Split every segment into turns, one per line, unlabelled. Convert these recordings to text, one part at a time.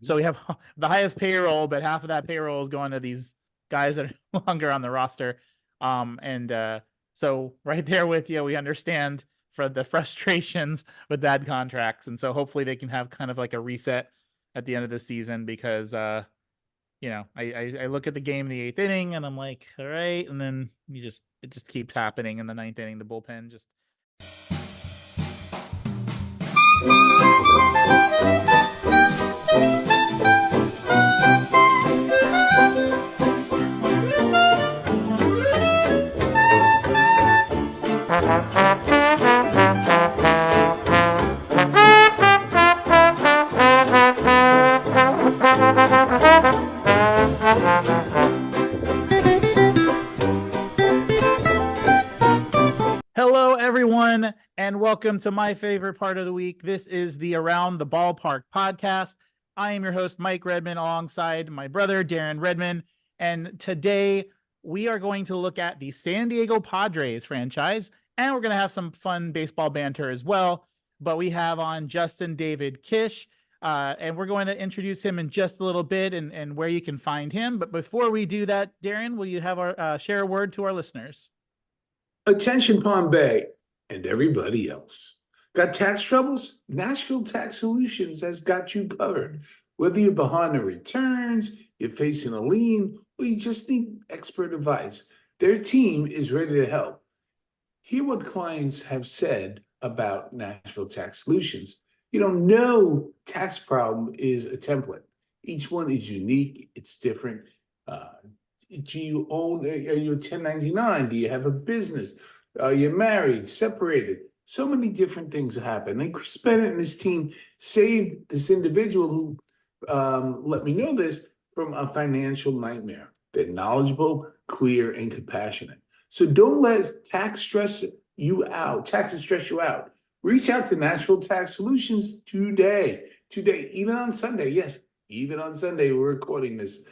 So we have the highest payroll, but half of that payroll is going to these guys that are no longer on the roster. So right there with you, we understand for the frustrations with bad contracts. And so hopefully they can have kind of like a reset at the end of the season because, I look at the game in the eighth inning and I'm like, all right. And then it just keeps happening in the ninth inning. The bullpen just. Hello, everyone, and welcome to my favorite part of the week. This is the Around the Ballpark podcast. I am your host, Mike Redman, alongside my brother, Darren Redman. And today we are going to look at the San Diego Padres franchise, and we're going to have some fun baseball banter as well. But we have on Justin David Kish, and we're going to introduce him in just a little bit and where you can find him. But before we do that, Darren, will you have our share a word to our listeners?
Attention Palm Bay and everybody else. Got tax troubles? Nashville Tax Solutions has got you covered. Whether you're behind the returns, you're facing a lien, or you just need expert advice, their team is ready to help. Hear what clients have said about Nashville Tax Solutions. No tax problem is a template. Each one is unique. It's different. Do you own, are you a 1099? Do you have a business? Are you married, separated? So many different things happen. And Chris Bennett and his team saved this individual who let me know this from a financial nightmare. They're knowledgeable, clear, and compassionate. So don't let taxes stress you out. Reach out to Nashville Tax Solutions today, even on Sunday. Yes, even on Sunday, we're recording this.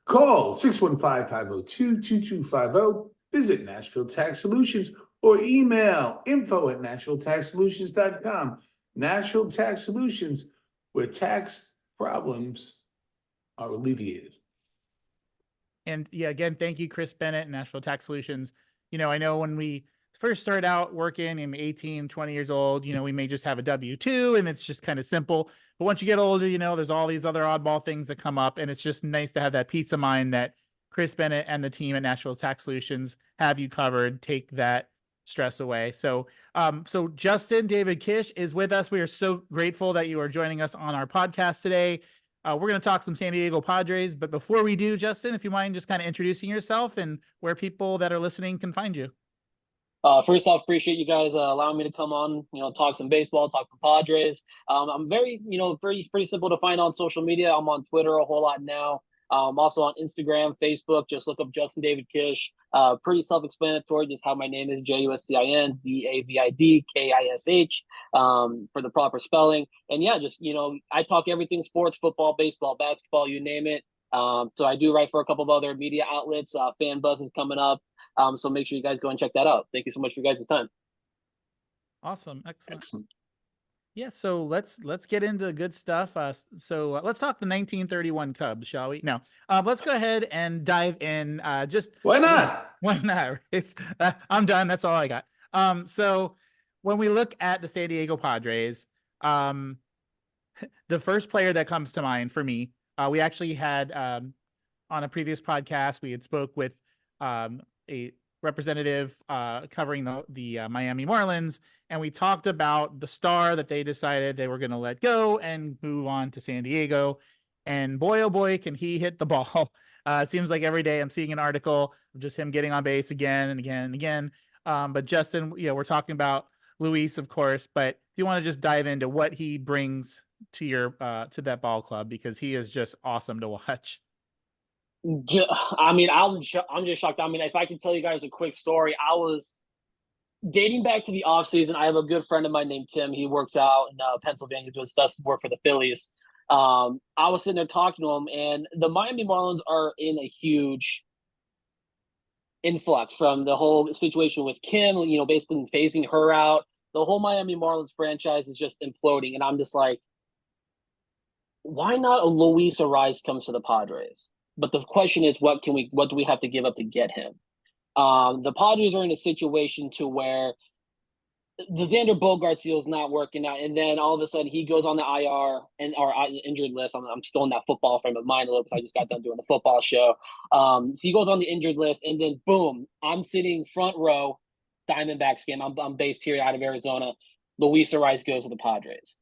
Call 615-502-2250, visit Nashville Tax Solutions, or email info@nashvilletaxsolutions.com. Nashville Tax Solutions, where tax problems are alleviated.
And yeah, again, thank you, Chris Bennett, Nashville Tax Solutions. I know when we first started out working in 18, 20 years old, we may just have a W-2 and it's just kind of simple. But once you get older, there's all these other oddball things that come up. And it's just nice to have that peace of mind that Chris Bennett and the team at Nashville Tax Solutions have you covered, take that stress away. So Justin David Kish is with us. We are so grateful that you are joining us on our podcast today. We're going to talk some San Diego Padres. But before we do, Justin, if you mind just kind of introducing yourself and where people that are listening can find you.
First off, appreciate you guys allowing me to come on, talk some baseball, talk some Padres. I'm very pretty simple to find on social media. I'm on Twitter a whole lot now. I'm also on Instagram, Facebook. Just look up Justin David Kish. Pretty self-explanatory, just how my name is, JUSTIN DAVID KISH, for the proper spelling. And yeah, just, I talk everything sports, football, baseball, basketball, you name it. So I do write for a couple of other media outlets. Fan Buzz is coming up. So make sure you guys go and check that out. Thank you so much for your guys' time.
Awesome. Excellent. Yeah. So let's get into the good stuff. Let's talk the 1931 Cubs, shall we? No, let's go ahead and dive in.
Why not?
Why not? I'm done. That's all I got. So when we look at the San Diego Padres, the first player that comes to mind for me, we actually had on a previous podcast, we had spoke with a representative covering the Miami Marlins, and we talked about the star that they decided they were going to let go and move on to San Diego. And boy, oh boy, can he hit the ball. It seems like every day I'm seeing an article of just him getting on base again and again and again. But Justin, we're talking about Luis, of course, but if you want to just dive into what he brings to your to that ball club, because he is just awesome to watch.
I'm just shocked. If I can tell you guys a quick story, I was dating back to the off season. I have a good friend of mine named Tim. He works out in Pennsylvania, doing stuff work for the Phillies. I was sitting there talking to him, and the Miami Marlins are in a huge influx from the whole situation with Kim, basically phasing her out. The whole Miami Marlins franchise is just imploding, and I'm just like, why not a Luis Ariz comes to the Padres? But the question is, what do we have to give up to get him? The Padres are in a situation to where the Xander Bogaerts deal is not working out, and then all of a sudden he goes on the IR and or injured list. I'm still in that football frame of mind a little because I just got done doing the football show. So he goes on the injured list, and then boom, I'm sitting front row, Diamondbacks game. I'm based here out of Arizona. Luis Ariz goes to the Padres.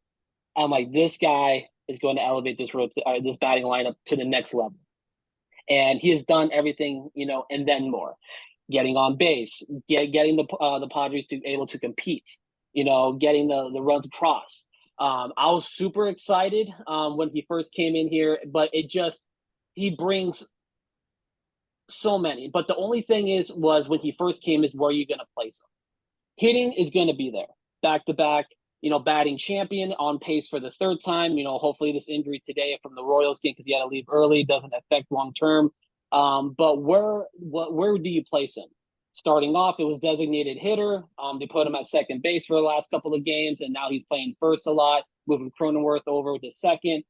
I'm like, this guy is going to elevate this batting lineup to the next level, and he has done everything, and then more. Getting on base, getting the Padres to able to compete, getting the runs across. I was super excited when he first came in here, but he brings so many. But the only thing was when he first came is where are you going to place him? Hitting is going to be there, back to back. Batting champion, on pace for the third time. Hopefully this injury today from the Royals game because he had to leave early doesn't affect long term. But where do you place him? Starting off, it was designated hitter. They put him at second base for the last couple of games, and now he's playing first a lot, moving Cronenworth over to second.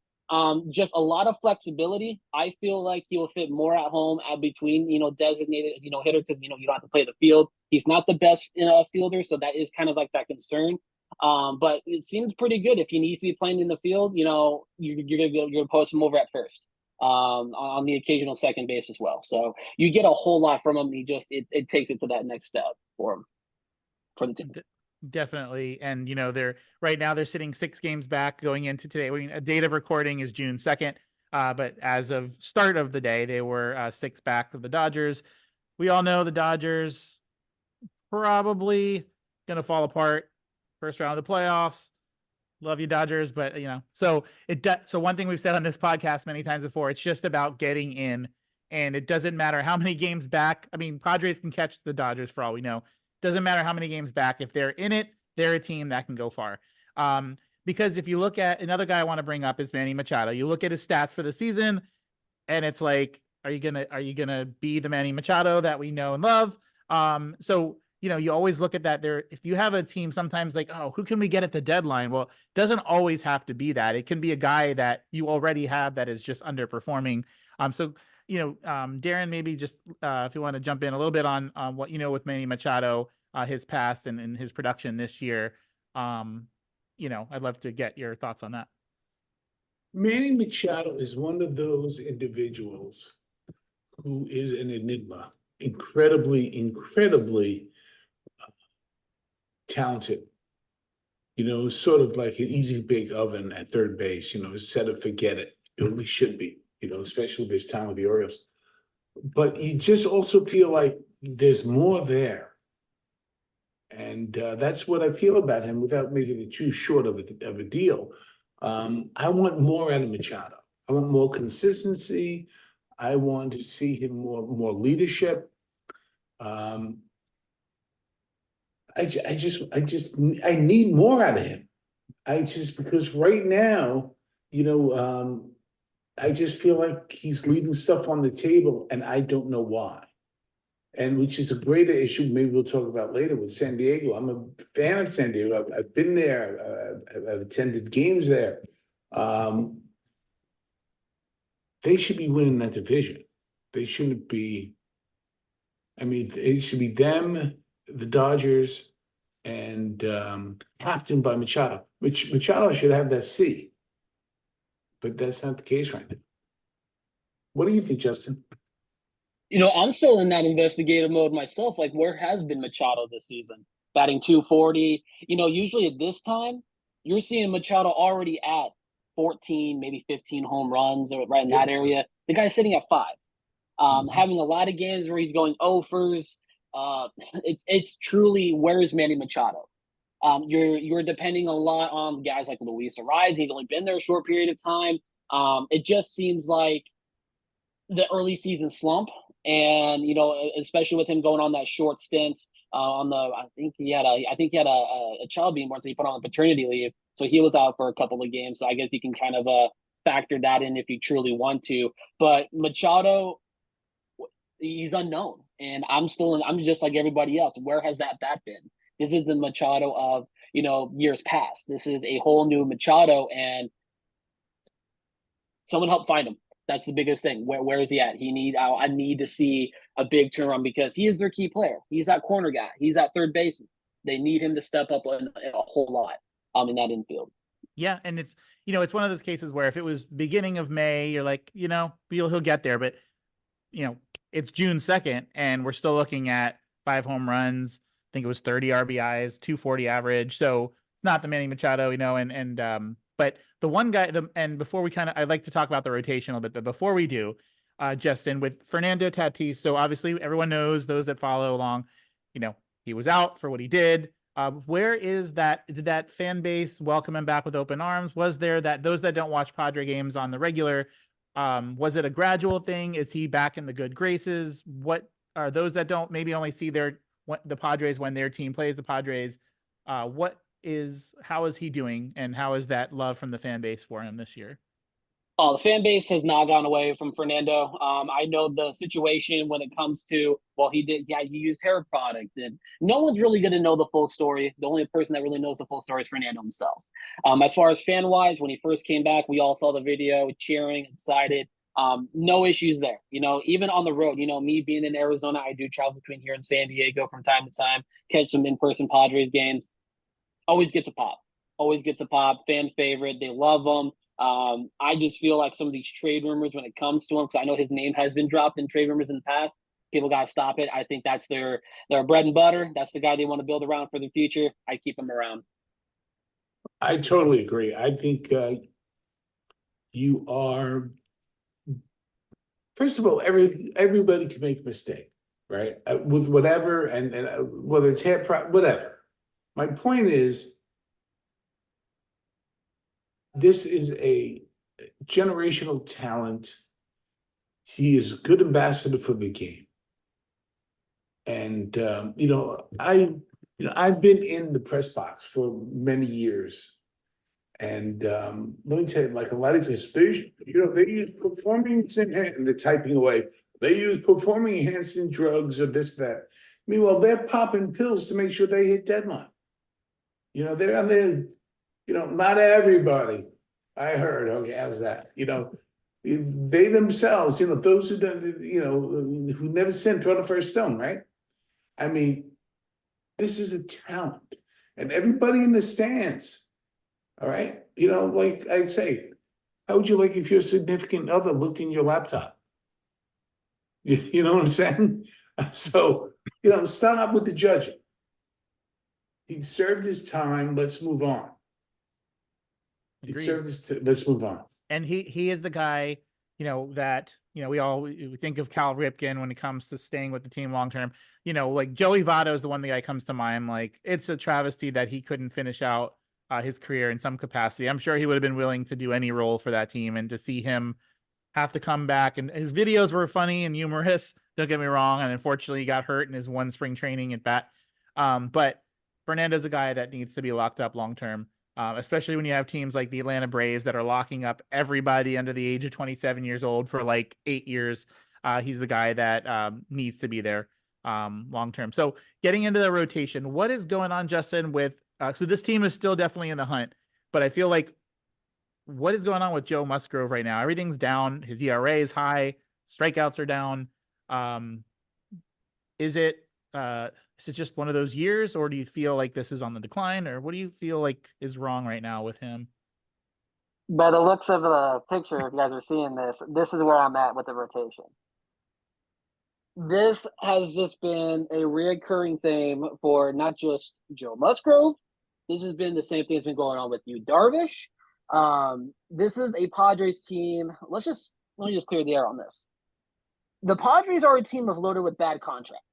Just a lot of flexibility. I feel like he will fit more at home between, designated, hitter because, you don't have to play the field. He's not the best fielder, so that is kind of like that concern. But it seems pretty good. If he needs to be playing in the field, you're gonna post him over at first. On the occasional second base as well. So you get a whole lot from him. It takes it to that next step for him, for the team.
Definitely. And, they're right now they're sitting 6 games back going into today. I mean, a date of recording is June 2nd. But as of start of the day, they were 6 back of the Dodgers. We all know the Dodgers probably going to fall apart first round of the playoffs. Love you, Dodgers, but so one thing we've said on this podcast many times before, it's just about getting in, and it doesn't matter how many games back. I mean, Padres can catch the Dodgers for all we know. Doesn't matter how many games back. If they're in it, they're a team that can go far. Because if you look at another guy I want to bring up is Manny Machado. You look at his stats for the season, and it's like, are you gonna be the Manny Machado that we know and love? So you always look at that there. If you have a team, sometimes like, oh, who can we get at the deadline? Well, it doesn't always have to be that. It can be a guy that you already have that is just underperforming. So, Darren, maybe just if you want to jump in a little bit on what with Manny Machado, his past and his production this year. I'd love to get your thoughts on that.
Manny Machado is one of those individuals who is an enigma, incredibly talented. Sort of like an easy bake oven at third base, set it, forget it. It really should be, especially with this time with the Orioles. But you just also feel like there's more there. And that's what I feel about him without making it too short of a deal. I want more out of Machado. I want more consistency. I want to see him more leadership. I need more out of him. Because right now, I just feel like he's leaving stuff on the table and I don't know why. And which is a greater issue, maybe we'll talk about later with San Diego. I'm a fan of San Diego. I've been there. I've attended games there. They should be winning that division. They shouldn't be. I mean, it should be them, the Dodgers, and captained by Machado. Machado should have that C, but that's not the case right now. What do you think, Justin?
I'm still in that investigative mode myself. Like, where has been Machado this season? Batting 240. Usually at this time, you're seeing Machado already at 14, maybe 15 home runs or right in that area. The guy's sitting at 5. Having a lot of games where he's going offers. It's truly, where is Manny Machado? You're depending a lot on guys like Luis Ariz. He's only been there a short period of time. It just seems like the early season slump, and especially with him going on that short stint I think he had a child being born, so he put on a paternity leave, so he was out for a couple of games. So I guess you can kind of factor that in if you truly want to. But Machado, he's unknown, and I'm just like everybody else. Where has that bat been? This is the Machado of years past. This is a whole new Machado, and someone help find him. That's the biggest thing. Where is he at? I need to see a big turnaround because he is their key player. He's that corner guy. He's that third baseman. They need him to step up a whole lot in that infield.
Yeah, and it's it's one of those cases where if it was beginning of May, you're like, he'll get there, but it's June 2nd and we're still looking at 5 home runs. I think it was 30 RBIs, 240 average. So it's not the Manny Machado, but the one guy, and before we I'd like to talk about the rotation a little bit, but before we do, Justin, with Fernando Tatis, so obviously everyone knows, those that follow along, he was out for what he did. Where is that? Did that fan base welcome him back with open arms? Was there that those that don't watch Padre games on the regular, was it a gradual thing? Is he back in the good graces? What are those that don't maybe only see the Padres when their team plays the Padres? How is he doing, and how is that love from the fan base for him this year?
Oh, the fan base has not gone away from Fernando. I know the situation when it comes to, he used hair product, and no one's really going to know the full story. The only person that really knows the full story is Fernando himself. As far as fan-wise, when he first came back, we all saw the video, cheering, excited. No issues there. Even on the road, me being in Arizona, I do travel between here and San Diego from time to time, catch some in-person Padres games. Always gets a pop. Fan favorite. They love him. I just feel like some of these trade rumors when it comes to him, because I know his name has been dropped in trade rumors in the past. People got to stop it. I think that's their bread and butter. That's the guy they want to build around for the future. I keep him around.
I totally agree. I think you are. First of all, everybody can make a mistake, right? With whatever, and whether it's whatever. My point is, this is a generational talent. He is a good ambassador for the game. And I've been in the press box for many years. And let me tell you, like a lot of times, they use and they're typing away. They use performing enhancing drugs or this, that. Meanwhile, they're popping pills to make sure they hit deadline. They're on there. Not everybody. I heard. Okay, how's that? They themselves. Those who don't. Who never sinned throw the first stone. Right. I mean, this is a talent, and everybody in the stands. All right. Like I say, how would you like if your significant other looked in your laptop? You know what I'm saying? So stop with the judging. He served his time. Let's move on. Let's move on.
And he is the guy, that we think of Cal Ripken when it comes to staying with the team long term. Like Joey Votto is the one guy comes to mind. Like, it's a travesty that he couldn't finish out his career in some capacity. I'm sure he would have been willing to do any role for that team, and to see him have to come back, and his videos were funny and humorous. Don't get me wrong. And unfortunately, he got hurt in his one spring training at bat. But Fernando's a guy that needs to be locked up long term, especially when you have teams like the Atlanta Braves that are locking up everybody under the age of 27 years old for like 8 years. He's the guy that needs to be there long term. So getting into the rotation, what is going on, Justin, with so this team is still definitely in the hunt, but I feel like what is going on with Joe Musgrove right now? Everything's down. His ERA is high. Strikeouts are down. Is it just one of those years, or do you feel like this is on the decline, or what do you feel like is wrong right now with him?
By the looks of the picture, if you guys are seeing this is where I'm at with the rotation. This has just been a reoccurring theme for not just Joe Musgrove. This has been the same thing that's been going on with Yu Darvish. This is a Padres team. Let me just clear the air on this. The Padres are a team that's loaded with bad contracts.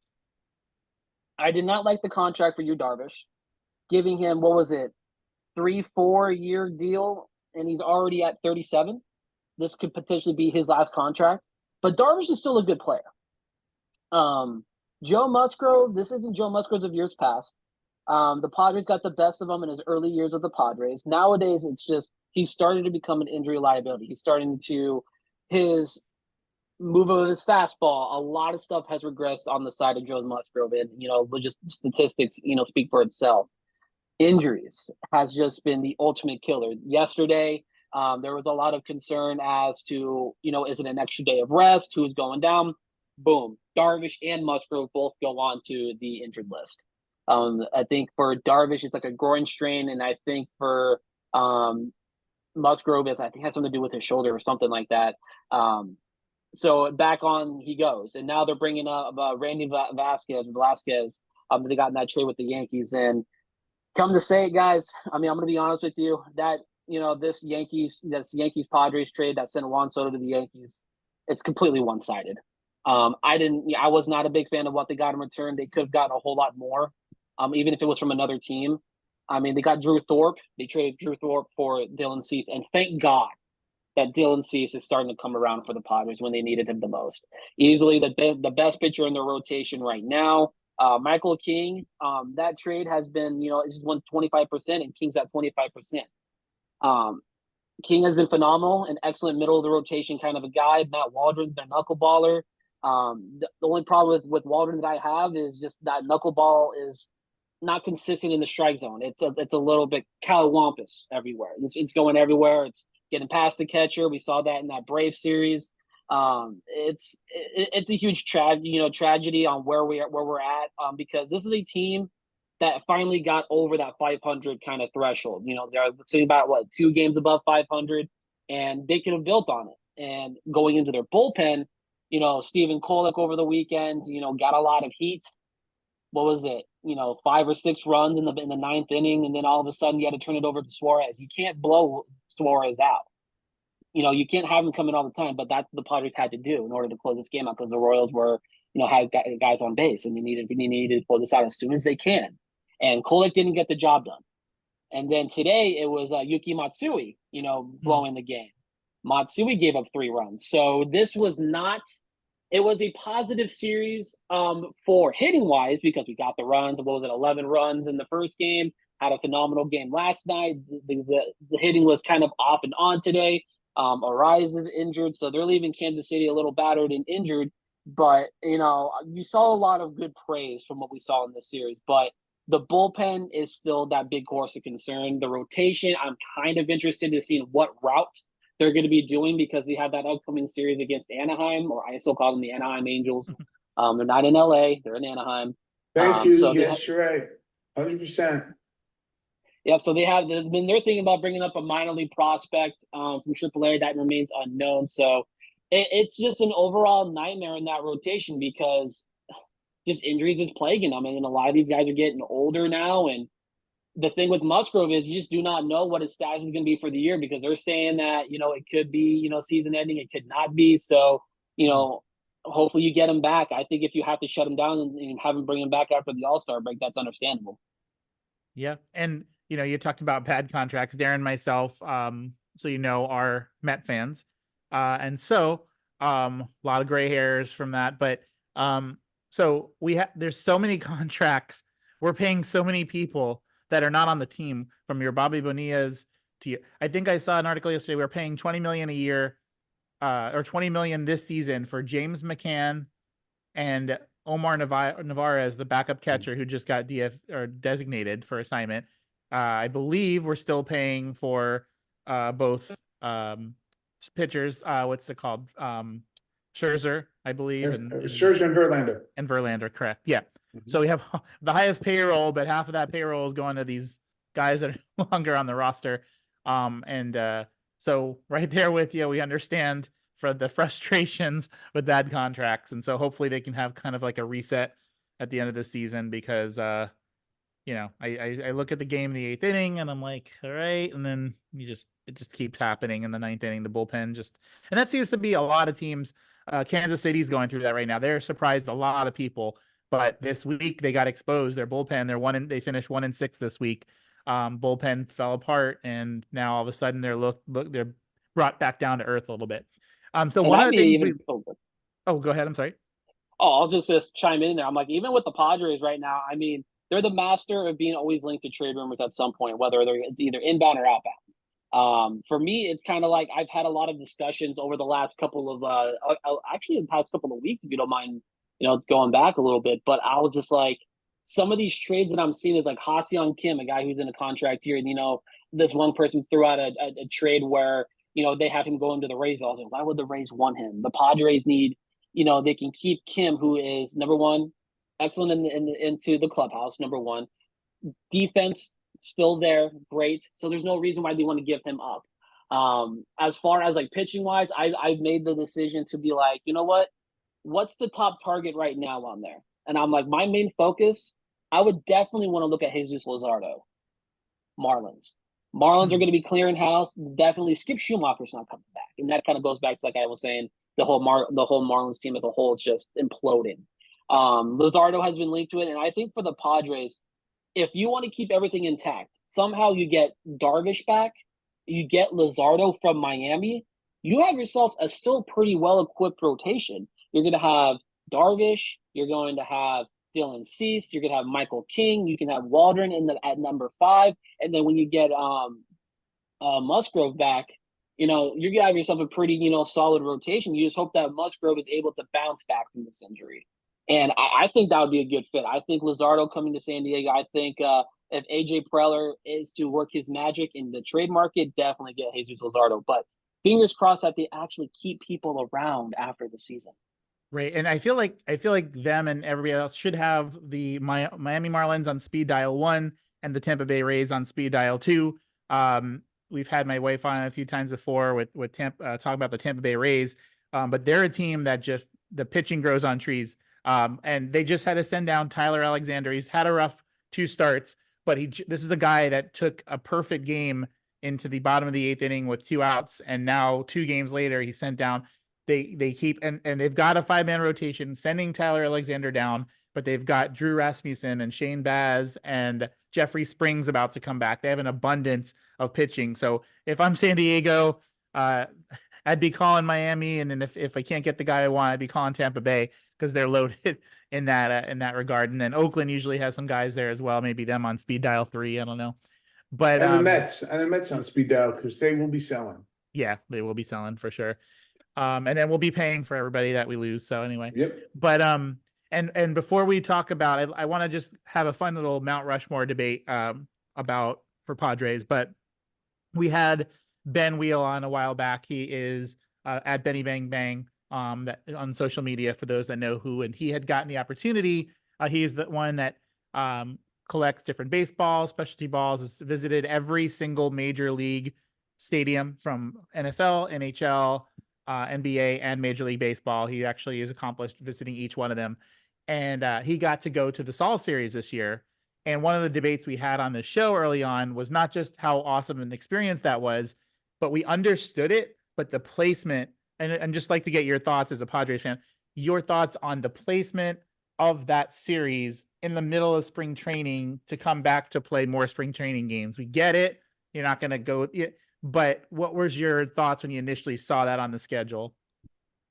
I did not like the contract for Yu Darvish, giving him, 3-4 year deal, and he's already at 37. This could potentially be his last contract, but Darvish is still a good player. Joe Musgrove, this isn't Joe Musgrove of years past. The Padres got the best of him in his early years with the Padres. Nowadays, it's just he's starting to become an injury liability. He's starting to his move of his fastball. A lot of stuff has regressed on the side of Joe Musgrove, and just statistics speak for itself. Injuries has just been the ultimate killer. Yesterday, There was a lot of concern as to, is it an extra day of rest? Who's going down? Boom. Darvish and Musgrove both go on to the injured list. I think for Darvish, it's like a groin strain. And I think for Musgrove, I think has something to do with his shoulder or something like that. So back on he goes. And now they're bringing up Randy Velasquez. They got in that trade with the Yankees. And come to say it, guys, I mean, I'm going to be honest with you, that this Yankees Padres trade that sent Juan Soto to the Yankees, it's completely one-sided. I was not a big fan of what they got in return. They could have gotten a whole lot more, even if it was from another team. I mean, they got Drew Thorpe. They traded Drew Thorpe for Dylan Cease, and thank God that Dylan Cease is starting to come around for the Padres when they needed him the most. Easily the best pitcher in their rotation right now. Michael King, that trade has been, it's just won 25%, and King's at 25%. King has been phenomenal, an excellent middle of the rotation kind of a guy. Matt Waldron's their knuckleballer. The only problem with Waldron that I have is just that knuckleball is not consistent in the strike zone. It's a little bit catawampus everywhere. It's going everywhere. It's getting past the catcher. We saw that in that Brave series. It's a huge tragedy on where we're at, because this is a team that finally got over that 500 kind of threshold. They're sitting about 2 games above 500, and they could have built on it. And going into their bullpen, Stephen Kolek over the weekend, got a lot of heat. What was it? 5 or 6 runs in the ninth inning, and then all of a sudden you had to turn it over to Suarez. You can't blow Suarez out. You can't have him coming all the time, but that's what the Padres had to do in order to close this game out, because the Royals were, had guys on base, and they needed to pull this out as soon as they can. And Kolek didn't get the job done. And then today it was Yuki Matsui, blowing the game. Matsui gave up 3 runs. So this was not – it was a positive series for hitting-wise, because we got the runs. What was it, 11 runs in the first game, had a phenomenal game last night. The hitting was kind of off and on today. Arise is injured, so they're leaving Kansas City a little battered and injured. But, you saw a lot of good praise from what we saw in this series. But the bullpen is still that big course of concern. The rotation, I'm kind of interested to see what route they're going to be doing, because we have that upcoming series against Anaheim, or I still call them the Anaheim Angels. They're not in LA, they're in Anaheim.
Thank you. So yes, you're right. 100%.
Yeah, so they're thinking about bringing up a minor league prospect from AAA that remains unknown. So it's just an overall nightmare in that rotation, because just injuries is plaguing them. And a lot of these guys are getting older now. And the thing with Musgrove is you just do not know what his status is going to be for the year, because they're saying that, it could be, season ending. It could not be. So, hopefully you get him back. I think if you have to shut him down and have him bring him back after the All-Star break, that's understandable.
Yeah. And, you talked about bad contracts. Darren and myself, are Met fans. And so a lot of gray hairs from that. But so there's so many contracts. We're paying so many people that are not on the team, from your Bobby Bonillas to you. I think I saw an article yesterday. We're paying $20 million a year, or $20 million this season for James McCann and Omar Narvaez, the backup catcher who just got designated for assignment. I believe we're still paying for both pitchers. What's it called? Scherzer, I believe, and
Scherzer and Verlander.
And Verlander, correct? Yeah. Mm-hmm. So we have the highest payroll, but half of that payroll is going to these guys that are no longer on the roster. So right there with you, we understand for the frustrations with bad contracts, and so hopefully they can have kind of like a reset at the end of the season, because I look at the game in the 8th inning and I'm like, all right, and then it just keeps happening in the 9th inning. The bullpen and that seems to be a lot of teams. Kansas City's going through that right now. They're surprised a lot of people, but this week they got exposed. Their bullpen, they finished 1-6 this week. Bullpen fell apart, and now all of a sudden they're brought back down to earth a little bit. So one of the things go ahead. I'm sorry.
Oh, I'll just chime in there. I'm like, even with the Padres right now, I mean, they're the master of being always linked to trade rumors at some point, whether it's either inbound or outbound. For me, it's kind of like I've had a lot of discussions over the last couple of actually the past couple of weeks, if you don't mind, going back a little bit. But I'll just like some of these trades that I'm seeing is like Ha-Seong Kim, a guy who's in a contract here, and this one person threw out a trade where they have him go into the Rays. I was like, why would the Rays want him? The Padres need, they can keep Kim, who is number one, excellent into the clubhouse. Number one, defense still there, great. So there's no reason why they want to give him up. As far as like pitching wise, I've made the decision to be like, you know what? What's the top target right now on there? And I'm like, my main focus, I would definitely want to look at Jesus Luzardo, Marlins. Marlins are going to be clearing house. Definitely, Skip Schumacher's not coming back, and that kind of goes back to like I was saying, the whole Marlins team as a whole is just imploding. Luzardo has been linked to it, and I think for the Padres, if you want to keep everything intact, somehow you get Darvish back, you get Luzardo from Miami, you have yourself a still pretty well-equipped rotation. You're going to have Darvish, you're going to have Dylan Cease, you're going to have Michael King, you can have Waldron at number 5, and then when you get Musgrove back, you're going to have yourself a pretty, solid rotation. You just hope that Musgrove is able to bounce back from this injury. And I think that would be a good fit. I think Luzardo coming to San Diego, I think if AJ Preller is to work his magic in the trade market, definitely get Jesus Luzardo. But fingers crossed that they actually keep people around after the season.
Right. And I feel like them and everybody else should have the Miami Marlins on speed dial 1 and the Tampa Bay Rays on speed dial 2. We've had my wife on a few times before with talk about the Tampa Bay Rays. But they're a team that just the pitching grows on trees. And they just had to send down Tyler Alexander. He's had a rough 2 starts, but this is a guy that took a perfect game into the bottom of the 8th inning with 2 outs. And now 2 games later, he's sent down. They keep and they've got a 5-man rotation sending Tyler Alexander down, but they've got Drew Rasmussen and Shane Baz and Jeffrey Springs about to come back. They have an abundance of pitching. So if I'm San Diego, I'd be calling Miami, and then if I can't get the guy I want, I'd be calling Tampa Bay because they're loaded in that regard. And then Oakland usually has some guys there as well. Maybe them on speed dial 3. I don't know. But
and the Mets on speed dial because they will be selling.
Yeah, they will be selling for sure. And then we'll be paying for everybody that we lose. So anyway,
yep.
But and before we talk about, I want to just have a fun little Mount Rushmore debate about for Padres. But we had Ben Wheel on a while back. He is at Benny Bang Bang that on social media for those that know who, and he had gotten the opportunity. He's the one that collects different baseballs, specialty balls, has visited every single major league stadium from NFL, NHL, NBA, and Major League Baseball. He actually is accomplished visiting each one of them. And he got to go to the Sol Series this year. And one of the debates we had on the show early on was not just how awesome an experience that was, but we understood it, but the placement, and just like to get your thoughts as a Padres fan, your thoughts on the placement of that series in the middle of spring training to come back to play more spring training games. We get it. You're not going to go, but what was your thoughts when you initially saw that on the schedule?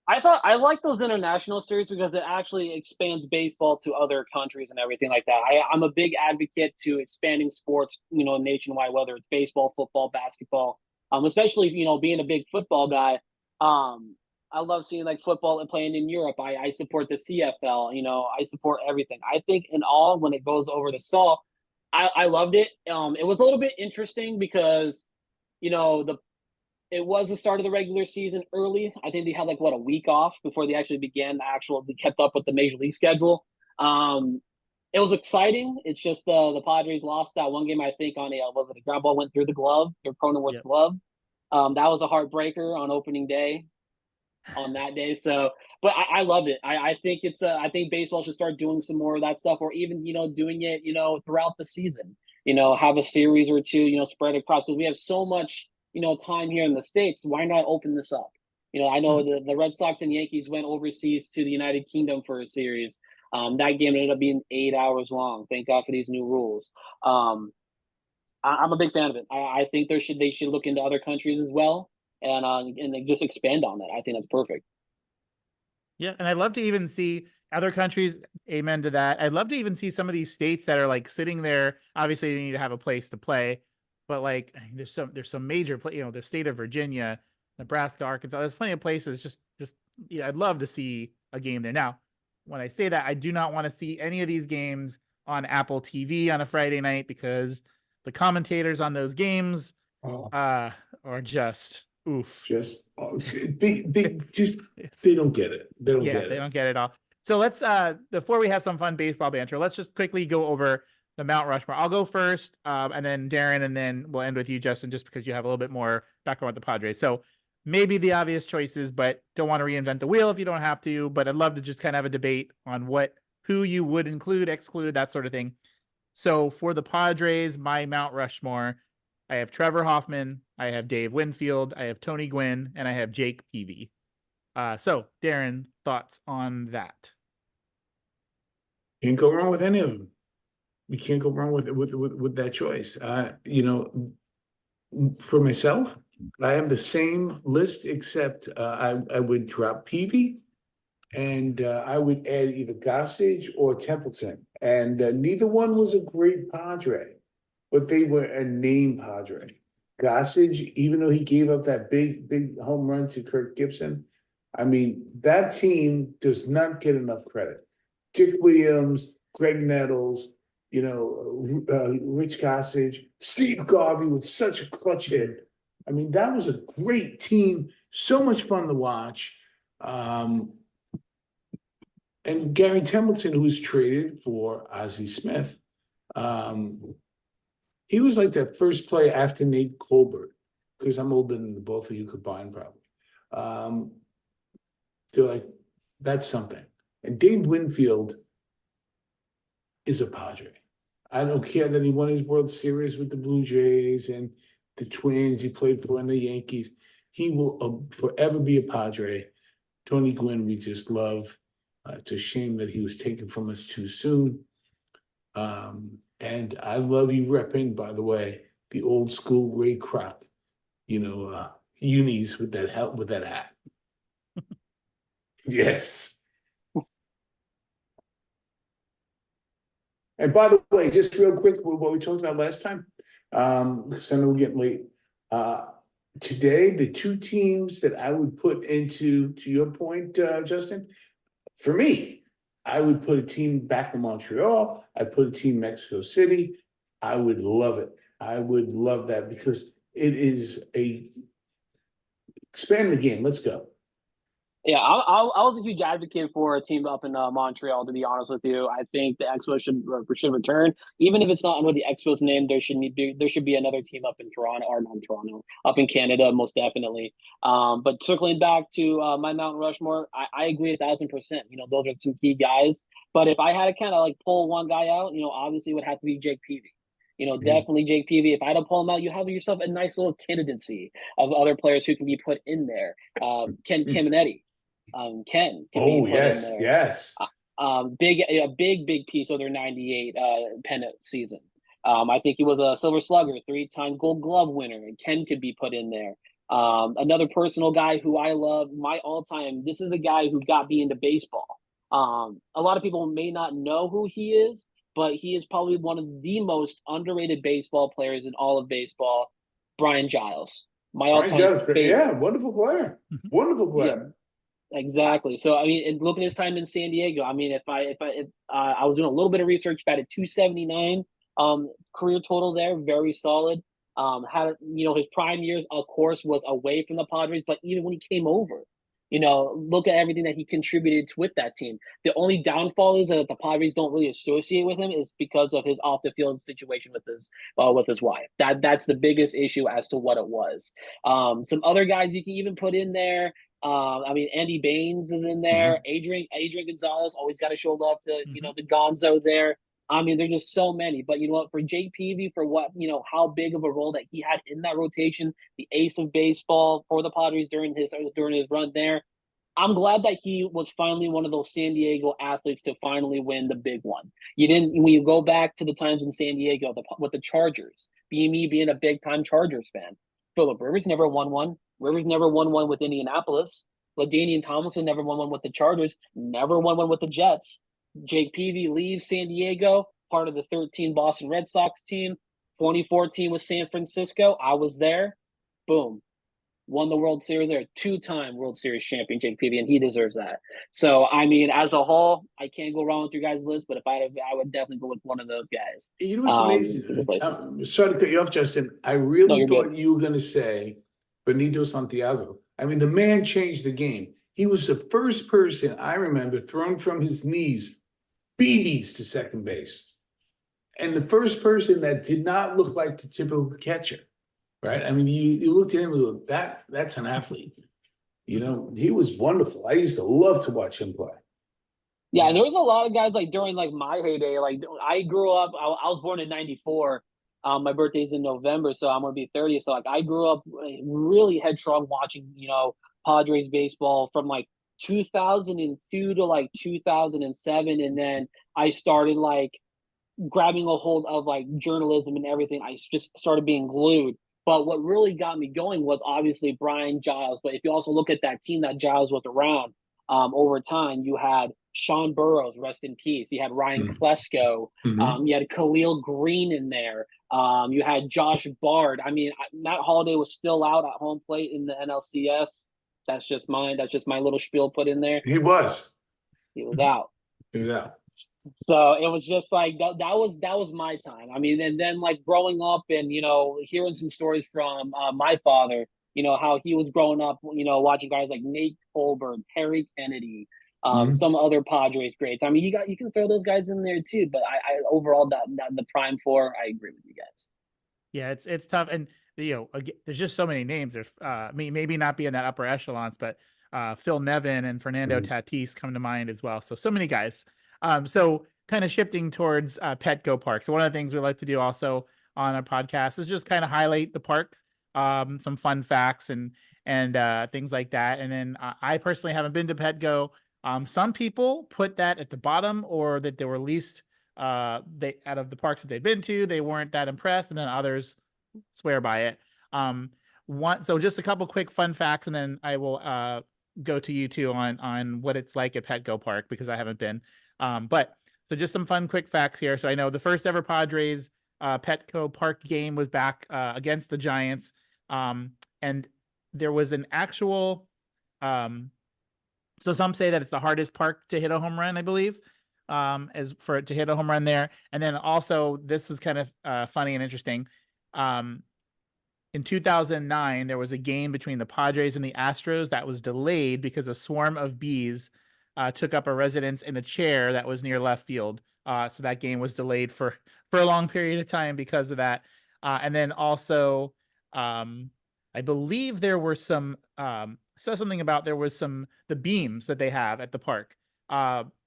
I like those international series because it actually expands baseball to other countries and everything like that. I'm a big advocate to expanding sports, nationwide, whether it's baseball, football, basketball, especially, being a big football guy. I love seeing like football and playing in Europe. I support the CFL, I support everything. I think in all, when it goes over to Saul, I loved it. It was a little bit interesting because, it was the start of the regular season early. I think they had like a week off before they actually began they kept up with the major league schedule. It was exciting. It's just the Padres lost that one game, I think, on a ground ball went through the glove, their Cronenworth's glove. That was a heartbreaker on opening day on that day. So, but I loved it. I think I think baseball should start doing some more of that stuff, or even, doing it, throughout the season, have a series or two, spread across, because we have so much, time here in the States. Why not open this up? I know the Red Sox and Yankees went overseas to the United Kingdom for a series. That game ended up being 8 hours long. Thank God for these new rules. I'm a big fan of it. I think they should look into other countries as well, and they just expand on that. I think that's perfect.
Yeah, and I'd love to even see other countries. Amen to that. I'd love to even see some of these states that are like sitting there. Obviously, they need to have a place to play, but like there's some major the state of Virginia, Nebraska, Arkansas. There's plenty of places. Just I'd love to see a game there. Now, when I say that, I do not want to see any of these games on Apple TV on a Friday night because the commentators on those games are just oof.
Just they don't get it. They don't get it.
They don't get it all. So let's before we have some fun baseball banter, let's just quickly go over the Mount Rushmore. I'll go first, and then Darren, and then we'll end with you, Justin, just because you have a little bit more background with the Padres. So maybe the obvious choices, but don't want to reinvent the wheel if you don't have to. But I'd love to just kind of have a debate on who you would include, exclude, that sort of thing. So for the Padres, my Mount Rushmore, I have Trevor Hoffman, I have Dave Winfield, I have Tony Gwynn, and I have Jake Peavy. So Darren, thoughts on that?
Can't go wrong with any of them. You can't go wrong with that choice. For myself, I have the same list, except I would drop Peavy, and I would add either Gossage or Templeton. And neither one was a great Padre, but they were a name Padre. Gossage, even though he gave up that big home run to Kirk Gibson, I mean, that team does not get enough credit. Dick Williams, Greg Nettles, Rich Gossage, Steve Garvey with such a clutch hit. I mean, that was a great team. So much fun to watch. And Gary Templeton, who was traded for Ozzie Smith, he was like the first player after Nate Colbert, because I'm older than the both of you combined, probably. They're like, that's something. And Dave Winfield is a Padre. I don't care that he won his World Series with the Blue Jays and the Twins he played for and the Yankees. He will forever be a Padre. Tony Gwynn, we just love. It's a shame that he was taken from us too soon. And I love you repping, by the way, the old school Ray Kroc, unis with that hat. Yes. And by the way, just real quick, what we talked about last time, because I know we're getting late. Today, the two teams that I would put into, to your point, Justin, for me, I would put a team back in Montreal. I'd put a team Mexico City. I would love it. I would love that because it is expand the game. Let's go.
Yeah, I was a huge advocate for a team up in Montreal. To be honest with you, I think the Expos should return, even if it's not under the Expos name. There should be another team up in Toronto, or not Toronto, up in Canada, most definitely. But circling back to my Mount Rushmore, I agree 1,000%. Those are some key guys. But if I had to kind of like pull one guy out, obviously it would have to be Jake Peavy. Definitely Jake Peavy. If I had to pull him out, you have yourself a nice little candidacy of other players who can be put in there. Ken Caminetti. Ken can be put in there.
Yes.
Big piece of their 98 pennant season. I think he was a Silver Slugger, 3-time Gold Glove winner, and Ken could be put in there. Another personal guy who I love, my all-time, this is the guy who got me into baseball. A lot of people may not know who he is, but he is probably one of the most underrated baseball players in all of baseball, Brian Giles. My all-time favorite.
Yeah, wonderful player. Wonderful player.
Yeah. Exactly. So I mean, and looking at his time in San Diego, I mean, if I was doing a little bit of research, batted 279, career total there, very solid. Had his prime years, of course, was away from the Padres, but even when he came over, look at everything that he contributed with that team. The only downfall is that the Padres don't really associate with him is because of his off the field situation with his wife. That's the biggest issue as to what it was. Some other guys you can even put in there. I mean, Andy Baines is in there. Adrian Gonzalez, always got to show love to the Gonzo there. I mean, there's just so many. But you know what? For Jake Peavy, for what how big of a role that he had in that rotation, the ace of baseball for the Padres during his run there. I'm glad that he was finally one of those San Diego athletes to finally win the big one. When you go back to the times in San Diego with the Chargers, being a big time Chargers fan. Phillip Rivers never won one. Rivers never won one with Indianapolis. LaDainian Tomlinson never won one with the Chargers. Never won one with the Jets. Jake Peavy leaves San Diego, part of the 13 Boston Red Sox team. 2014 was San Francisco. I was there. Boom. won the World Series. They're a two-time World Series champion, Jake Peavy, and he deserves that. So, I mean, as a whole, I can't go wrong with your guys' list, but if I would definitely go with one of those guys.
You know what's amazing?
To replace him.
I'm sorry to cut you off, Justin. I
No,
really
you're
thought
good.
you were going to say Benito Santiago. I mean, the man changed the game. He was the first person I remember thrown from his knees, BBs to second base. And the first person that did not look like the typical catcher, right? I mean, you looked at him and go, that's an athlete. You know, he was wonderful. I used to love to watch him play.
Yeah, and there was a lot of guys like during like my heyday. Like I grew up, I was born in '94. My birthday's in November, so I'm gonna be 30. So like I grew up really headstrong watching, Padres baseball from like 2002 to like 2007, and then I started like grabbing a hold of like journalism and everything. I just started being glued. But what really got me going was obviously Brian Giles. But if you also look at that team that Giles was around, over time, you had Sean Burrows, rest in peace. You had Ryan Klesko.
Mhm.
You had Khalil Green in there. You had Josh Bard. I mean, Matt Holliday was still out at home plate in the NLCS. That's just mine. That's just my little spiel put in there.
He was.
He was out.
He was out.
So it was just like that was my time. I mean, and then like growing up and hearing some stories from my father, how he was growing up, watching guys like Nate Colbert, Terry Kennedy,
Mhm.
some other Padres greats. I mean, you can throw those guys in there too, but I overall that the prime four, I agree with you guys.
Yeah, it's tough, and there's just so many names. There's maybe not be in that upper echelons, but Phil Nevin and Fernando
Mhm.
Tatis come to mind as well. So many guys. So kind of shifting towards Petco Park. So one of the things we like to do also on our podcast is just kind of highlight the parks, some fun facts and things like that. And then I personally haven't been to Petco. Some people put that at the bottom, or that they were least they out of the parks that they've been to, they weren't that impressed, and then others swear by it. So just a couple quick fun facts, and then I will go to you two on what it's like at Petco Park, because I haven't been. But so just some fun quick facts here. So I know the first ever Padres Petco Park game was back against the Giants, and there was an actual so some say that it's the hardest park to hit a home run, I believe, as for to hit a home run there. And then also, this is kind of funny and interesting. Um, in 2009, there was a game between the Padres and the Astros that was delayed because a swarm of bees took up a residence in a chair that was near left field. So that game was delayed for a long period of time because of that. And then also, I believe there were some saw something about there was some the beams that they have at the park.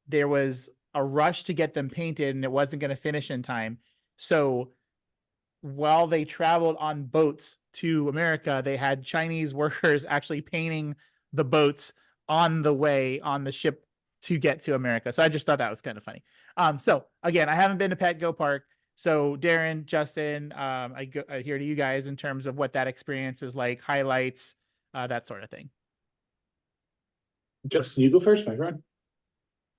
There was a rush to get them painted, and it wasn't going to finish in time. So while they traveled on boats to America, they had Chinese workers actually painting the boats on the way on the ship to get to America. So I just thought that was kind of funny. So again, I haven't been to Petco Park. So Darren, Justin, I hear to you guys in terms of what that experience is like, highlights, that sort of thing.
Justin, you go first, my friend.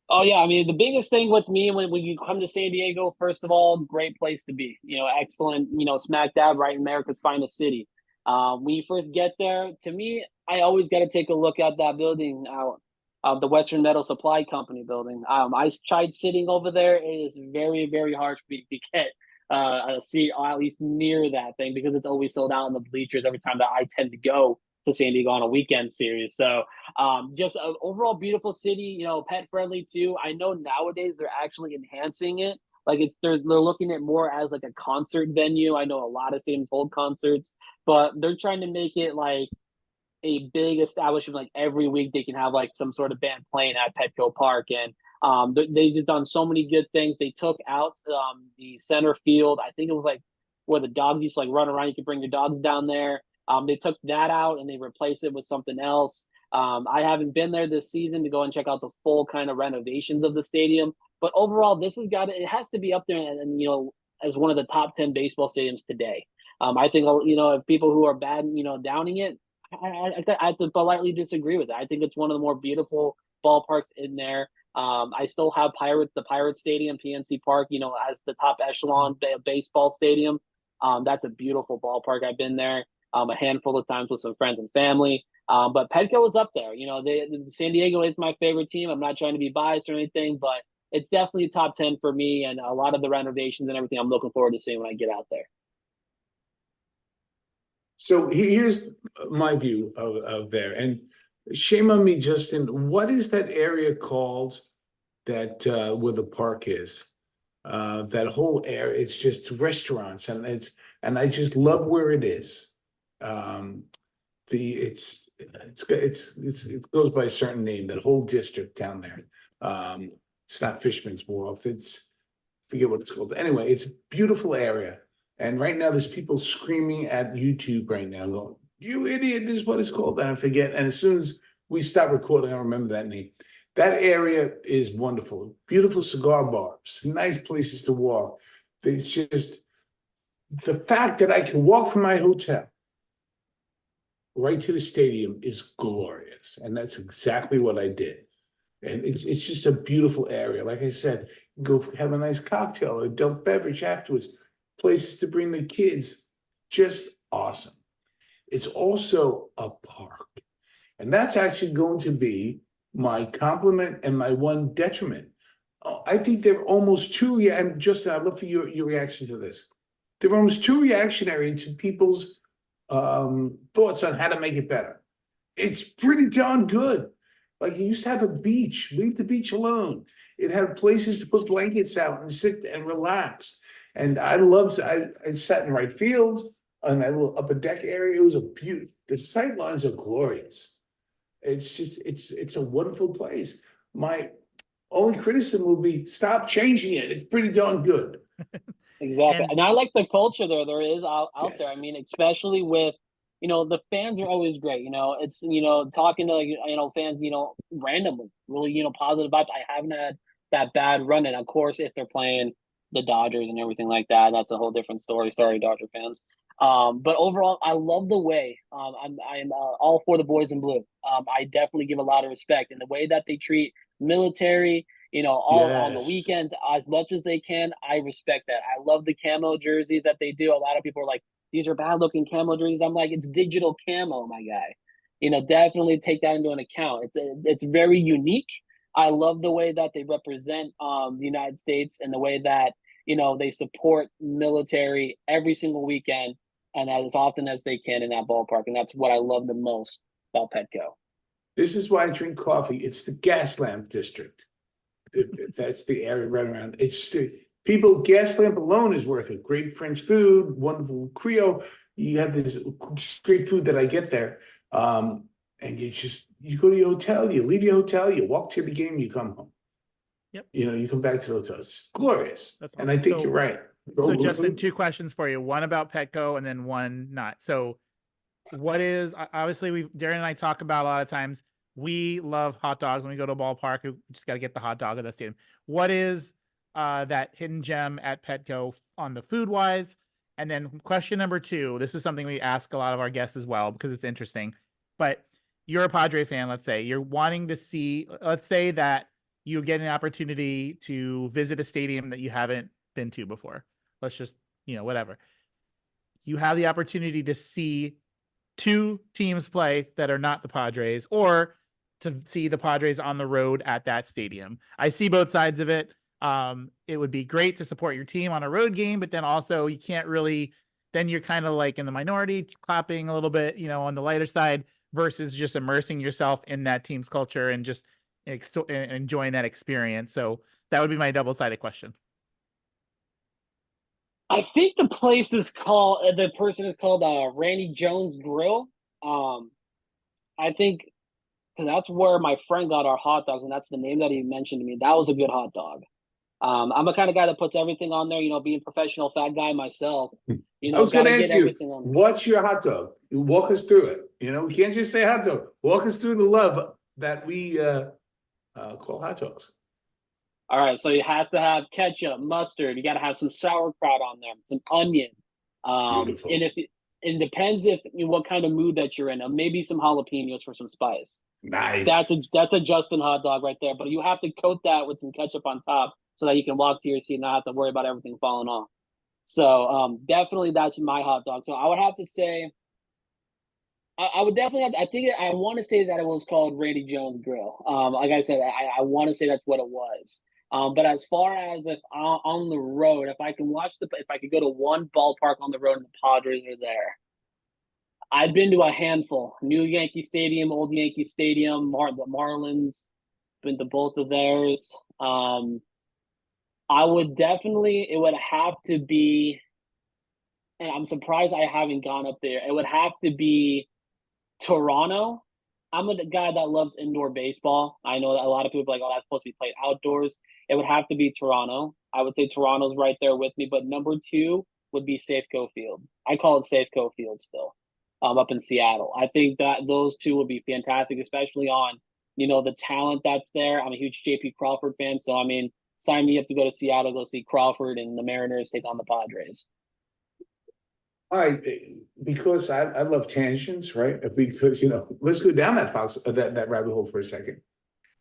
Oh yeah, I mean the biggest thing with me when you come to San Diego, first of all, great place to be. Excellent. Smack dab right in America's finest city. When you first get there, to me, I always got to take a look at that building out, the Western Metal Supply Company building. I tried sitting over there. It is very very hard for me to get a seat, or at least near that thing, because it's always sold out in the bleachers every time that I tend to go to San Diego on a weekend series. So just an overall beautiful city, pet friendly too. I know nowadays they're actually enhancing it. Like they're looking at more as like a concert venue. I know a lot of stadiums hold concerts, but they're trying to make it like a big establishment. Like every week they can have like some sort of band playing at Petco Park, and they just done so many good things. They took out the center field. I think it was like where the dogs used to like run around. You could bring your dogs down there. They took that out and they replaced it with something else. I haven't been there this season to go and check out the full kind of renovations of the stadium, but overall, this has got it has to be up there, and as one of the top 10 baseball stadiums today. I think if people who are bad, downing it, I have to politely disagree with that. I think it's one of the more beautiful ballparks in there. I still have the Pirate Stadium, PNC Park, as the top echelon baseball stadium. That's a beautiful ballpark. I've been there. a handful of times with some friends and family. But Petco is up there. You know, San Diego is my favorite team. I'm not trying to be biased or anything, but it's definitely top 10 for me. And a lot of the renovations and everything I'm looking forward to seeing when I get out there.
So here's my view of there. And shame on me, Justin. What is that area called that where the park is? That whole area, it's just restaurants, and I just love where it is. It goes by a certain name, that whole district down there. It's not Fisherman's Wharf. Forget what it's called. Anyway, it's a beautiful area. And right now, there's people screaming at YouTube right now, going, "You idiot, this is what it's called." And I forget. And as soon as we stop recording, I remember that name. That area is wonderful. Beautiful cigar bars, nice places to walk. It's just the fact that I can walk from my hotel right to the stadium is glorious. And that's exactly what I did. And it's just a beautiful area. Like I said, go have a nice cocktail or adult beverage afterwards. Places to bring the kids, just awesome. It's also a park. And that's actually going to be my compliment and my one detriment. I think they're almost too, and Justin, I'd love for your reaction to this. They're almost too reactionary to people's thoughts on how to make it better. It's pretty darn good. Like, you used to have a beach, leave the beach alone. It had places to put blankets out and sit and relax. And I sat in right field on that little upper deck area. It was a beauty. The sight lines are glorious. It's just, it's a wonderful place. My only criticism would be stop changing it. It's pretty darn good.
Exactly. And I like the culture there is out there. I
Yes.
mean, especially with, you know, the fans are always great. You know, it's, you know, talking to, like, you know, fans, you know, randomly, really, you know, positive vibes. I haven't had that bad run. And of course, if they're playing the Dodgers and everything like that, that's a whole different story. Sorry, Dodger fans. But overall, I love the way I'm all for the boys in blue. I definitely give a lot of respect, and the way that they treat military, you know, all on the
Yes.
weekends as much as they can. I respect that. I love the camo jerseys that they do. A lot of people are like, these are bad looking camo jerseys. I'm like, it's digital camo, my guy. You know, definitely take that into an account. It's very unique. I love the way that they represent the United States, and the way that, you know, they support military every single weekend and as often as they can in that ballpark. And that's what I love the most about Petco.
This is why I drink coffee. It's the gas lamp district. That's the area right around. It's people. Gas lamp alone is worth it. Great French food, wonderful Creole. You have this great food that I get there, and you go to your hotel. You leave your hotel. You walk to the game. You come home.
Yep.
You know, you come back to the hotel. It's glorious.
That's
And I
awesome.
think
So-
you're right.
So Justin, two questions for you. One about Petco and then one not. So what is, obviously Darren and I talk about a lot of times, we love hot dogs when we go to a ballpark. We just got to get the hot dog at the stadium. What is that hidden gem at Petco on the food wise? And then question number two, this is something we ask a lot of our guests as well, because it's interesting, but you're a Padre fan. Let's say you're wanting to see, let's say that you get an opportunity to visit a stadium that you haven't been to before. Let's just, you know, whatever. You have the opportunity to see two teams play that are not the Padres, or to see the Padres on the road at that stadium. I see both sides of it. It would be great to support your team on a road game, but then also you can't really, then you're kind of like in the minority, clapping a little bit, you know, on the lighter side, versus just immersing yourself in that team's culture and just enjoying that experience. So that would be my double-sided question.
I think the person is called Randy Jones Grill. I think because that's where my friend got our hot dogs, and that's the name that he mentioned to me. That was a good hot dog. I'm the kind of guy that puts everything on there. You know, being a professional fat guy myself, you
I
know,
was going
got
to
to
ask
get
you,
everything on there.
what's your hot dog? Walk us through it. You know, we can't just say hot dog. Walk us through the love that we call hot dogs.
All right, so it has to have ketchup, mustard. You got to have some sauerkraut on there, some onion.
Beautiful.
And if it depends what kind of mood that you're in. Maybe some jalapenos for some spice.
Nice.
That's a Justin hot dog right there. But you have to coat that with some ketchup on top so that you can walk to your seat and not have to worry about everything falling off. So definitely that's my hot dog. So I would have to say I would definitely. I think I want to say that it was called Randy Jones Grill. Like I said, I want to say that's what it was. But as far as if on the road, if I can if I could go to one ballpark on the road and the Padres are there, I've been to a handful. New Yankee Stadium, Old Yankee Stadium, the Marlins. Been to both of theirs. I would definitely. It would have to be, and I'm surprised I haven't gone up there. It would have to be Toronto. I'm a guy that loves indoor baseball. I know that a lot of people are like, oh, that's supposed to be played outdoors. It would have to be Toronto. I would say Toronto's right there with me, but number two would be Safeco Field. I call it Safeco Field still, up in Seattle. I think that those two would be fantastic, especially on, the talent that's there. I'm a huge JP Crawford fan, so I mean, sign me up to go to Seattle, go see Crawford and the Mariners take on the Padres.
All right, because I love tangents, right? Because let's go down that rabbit hole for a second.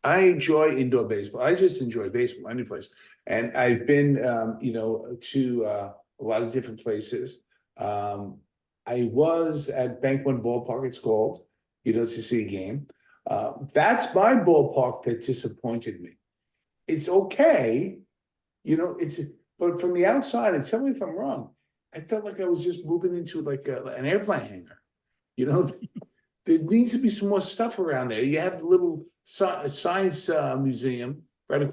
I enjoy indoor baseball. I just enjoy baseball any place, and I've been, to a lot of different places. I was at Bank One Ballpark, it's called, to see a game. That's my ballpark that disappointed me. It's okay, but from the outside, and tell me if I'm wrong, I felt like I was just moving into like an airplane hangar. You know, there needs to be some more stuff around there. You have the little science museum, right?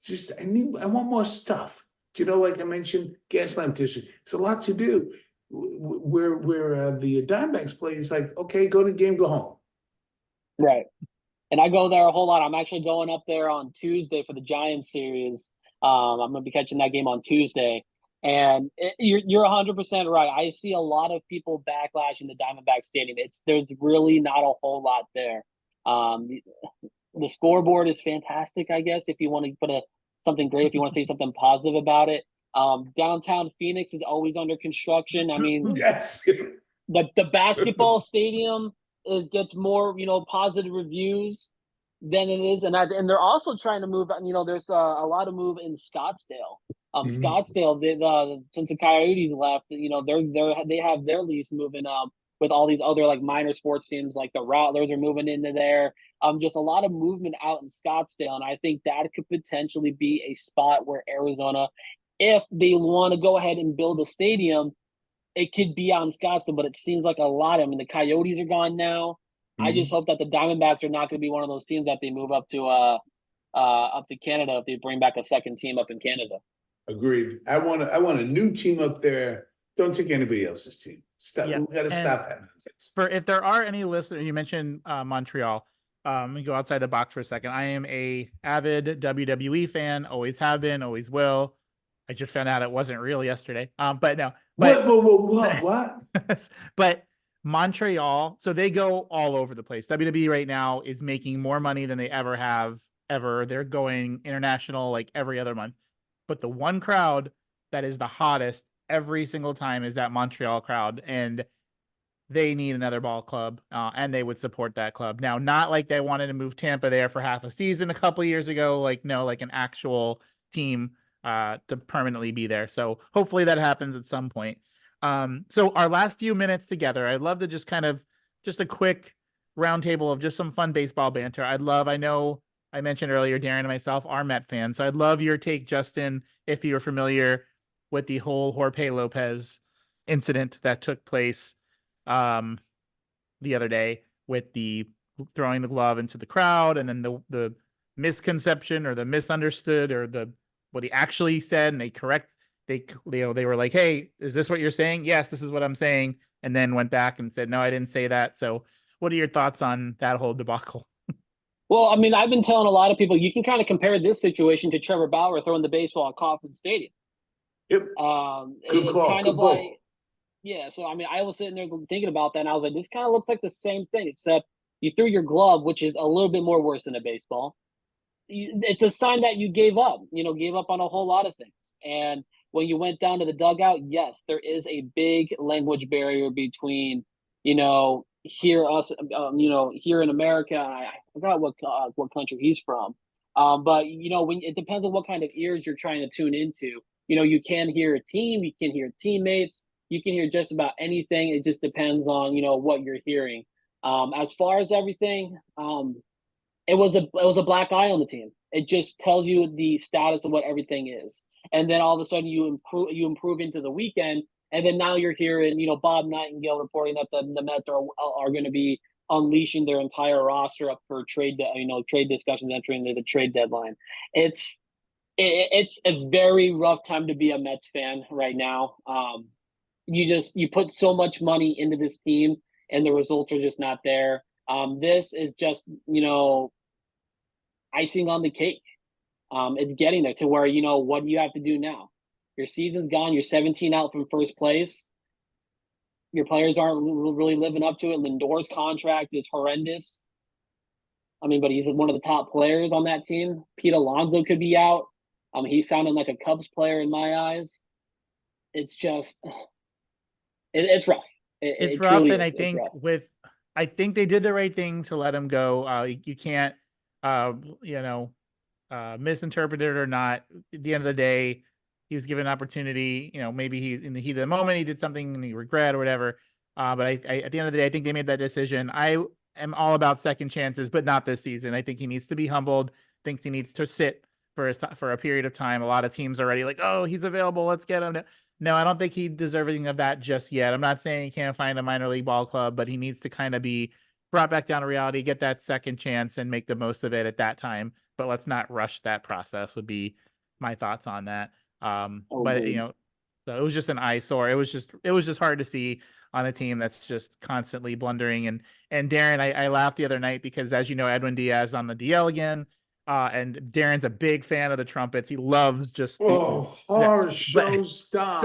Just I want more stuff. Like I mentioned, Gaslamp District. It's a lot to do. Where the Diamondbacks play is like, okay, go to the game, go home.
Right. And I go there a whole lot. I'm actually going up there on Tuesday for the Giants series. I'm going to be catching that game on Tuesday. And you're 100% right. I see a lot of people backlashing the Diamondback Stadium. There's really not a whole lot there. The scoreboard is fantastic, I guess, if you want to put something great, if you want to say something positive about it. Downtown Phoenix is always under construction. I mean,
yes,
the basketball stadium gets more positive reviews than it is, and they're also trying to move. There's a lot of move in Scottsdale. Scottsdale, since the Coyotes left, they have their lease moving up with all these other like minor sports teams, like the Rattlers are moving into there. Just a lot of movement out in Scottsdale, and I think that could potentially be a spot where Arizona, if they want to go ahead and build a stadium, it could be out in Scottsdale, but it seems like a lot. I mean, the Coyotes are gone now. I just hope that the Diamondbacks are not going to be one of those teams that they move up to Canada if they bring back a second team up in Canada.
Agreed. I want a new team up there. Don't take anybody else's team. Stop.
Yeah.
We got to stop that nonsense.
If there are any listeners, you mentioned Montreal. Let me go outside the box for a second. I am a avid WWE fan. Always have been. Always will. I just found out it wasn't real yesterday. But no. But,
What?
But Montreal, so they go all over the place. WWE right now is making more money than they ever have ever. They're going international like every other month. But the one crowd that is the hottest every single time is that Montreal crowd, and they need another ball club, and they would support that club. Now, not like they wanted to move Tampa there for half a season a couple years ago. Like, no, like an actual team to permanently be there. So hopefully that happens at some point. So our last few minutes together, I'd love to just a quick roundtable of just some fun baseball banter. I know I mentioned earlier, Darren and myself are Met fans. So I'd love your take, Justin, if you're familiar with the whole Jorge Lopez incident that took place the other day with the throwing the glove into the crowd, and then the misconception or the misunderstood or the what he actually said, and they were like, hey, is this what you're saying? Yes, this is what I'm saying, and then went back and said, no, I didn't say that. So what are your thoughts on that whole debacle?
Well, I mean, I've been telling a lot of people you can kind of compare this situation to Trevor Bauer throwing the baseball at Kauffman Stadium.
Yep.
It's kind of like, yeah. So I mean, I was sitting there thinking about that, and I was like, this kind of looks like the same thing, except you threw your glove, which is a little bit more worse than a baseball. It's a sign that you gave up. Gave up on a whole lot of things. And when you went down to the dugout, yes, there is a big language barrier between, here in America. I forgot what country he's from. But when it depends on what kind of ears you're trying to tune into. You can hear a team, you can hear teammates, you can hear just about anything. It just depends on what you're hearing. As far as everything, it was a black eye on the team. It just tells you the status of what everything is, and then all of a sudden you improve into the weekend, and then now you're hearing Bob Nightingale reporting that the Mets are going to be unleashing their entire roster up for trade discussions entering the trade deadline. It's a very rough time to be a Mets fan right now. You put so much money into this team, and the results are just not there. This is just icing on the cake. It's getting there to where what do you have to do now? Your season's gone. You're 17 out from first place. Your players aren't really living up to it. Lindor's contract is horrendous. I mean, but he's one of the top players on that team. Pete Alonso could be out. He's sounding like a Cubs player in my eyes. It's just, it's rough.
It's rough, and I think they did the right thing to let him go. You can't, misinterpret it or not. At the end of the day, he was given an opportunity. Maybe he, in the heat of the moment, he did something and he regret or whatever. But I at the end of the day, I think they made that decision. I am all about second chances, but not this season. I think he needs to be humbled. Thinks he needs to sit for a period of time. A lot of teams already like, oh, he's available, let's get him. No, I don't think he's deserving of that just yet. I'm not saying he can't find a minor league ball club, but he needs to kind of be brought back down to reality, get that second chance, and make the most of it at that time. But let's not rush that process. Would be my thoughts on that. But so it was just an eyesore. It was just hard to see on a team that's just constantly blundering. And Darren, I laughed the other night because, as you know, Edwin Diaz on the DL again. And Darren's a big fan of the trumpets. He loves just
horror show stuff.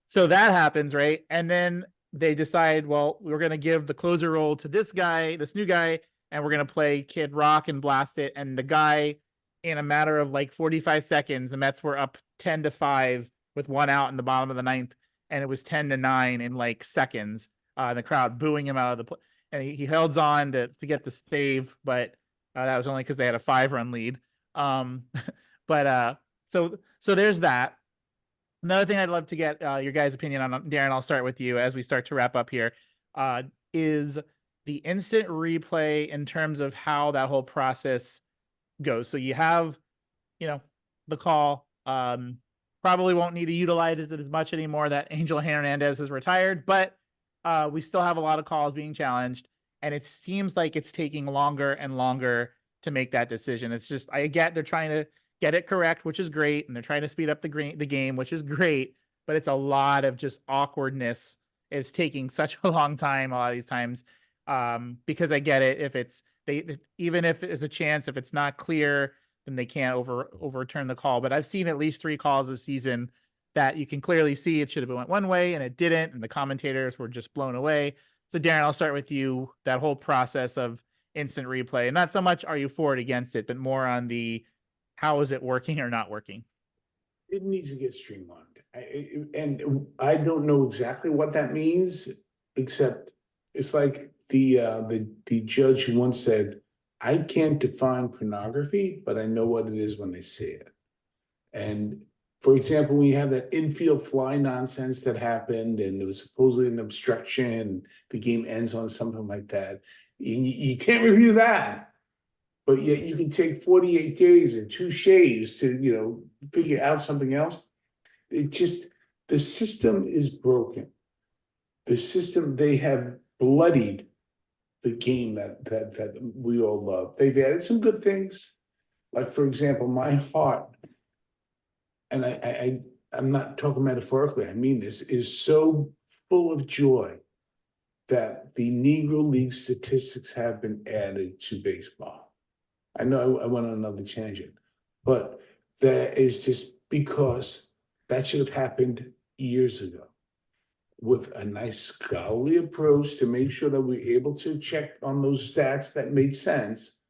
So that happens, right? And then they decide, well, we're going to give the closer role to this new guy, and we're going to play Kid Rock and blast it. And the guy, in a matter of like 45 seconds, the Mets were up 10-5 with one out in the bottom of the ninth, and it was 10-9 in like seconds. The crowd booing him out of the play, and he held on to get the save, but that was only because they had a 5-run lead. So there's that. Another thing I'd love to get your guys' opinion on, Darren, I'll start with you as we start to wrap up here, is the instant replay in terms of how that whole process goes. So you have, the call, probably won't need to utilize it as much anymore that Angel Hernandez is retired, but we still have a lot of calls being challenged. And it seems like it's taking longer and longer to make that decision. It's just, I get they're trying to get it correct, which is great. And they're trying to speed up the game, which is great. But it's a lot of just awkwardness. It's taking such a long time a lot of these times, because I get it. If even if there's a chance, if it's not clear, then they can't overturn the call. But I've seen at least 3 calls this season that you can clearly see it should have went one way and it didn't. And the commentators were just blown away. So Darren, I'll start with you. That whole process of instant replay, and not so much are you for it against it, but more on the how is it working or not working?
It needs to get streamlined, and I don't know exactly what that means, except it's like the judge who once said, "I can't define pornography, but I know what it is when I see it." And for example, when you have that infield fly nonsense that happened, and it was supposedly an obstruction, the game ends on something like that, you can't review that. But yet you can take 48 days and 2 shaves to, figure out something else. The system is broken. The system, they have bloodied the game that we all love. They've added some good things. Like, for example, my heart, and I'm not talking metaphorically, I mean this, is so full of joy that the Negro League statistics have been added to baseball. I know I went on another tangent, but that is just because that should have happened years ago, with a nice scholarly approach to make sure that we're able to check on those stats that made sense.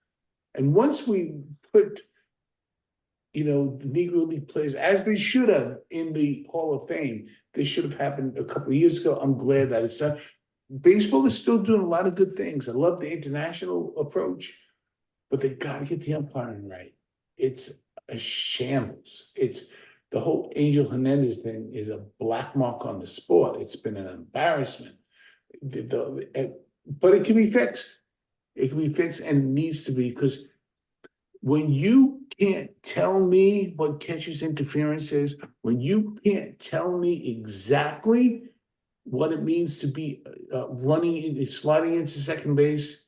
And once we put the Negro League players, as they should have, in the Hall of Fame, this should have happened a couple of years ago. I'm glad that it's done. Baseball is still doing a lot of good things. I love the international approach, but they got to get the umpiring right. It's a shambles. It's the whole Angel Hernandez thing is a black mark on the sport. It's been an embarrassment. but it can be fixed. It can be fixed and needs to be, because when you can't tell me what catcher's interference is, when you can't tell me exactly what it means to be sliding into second base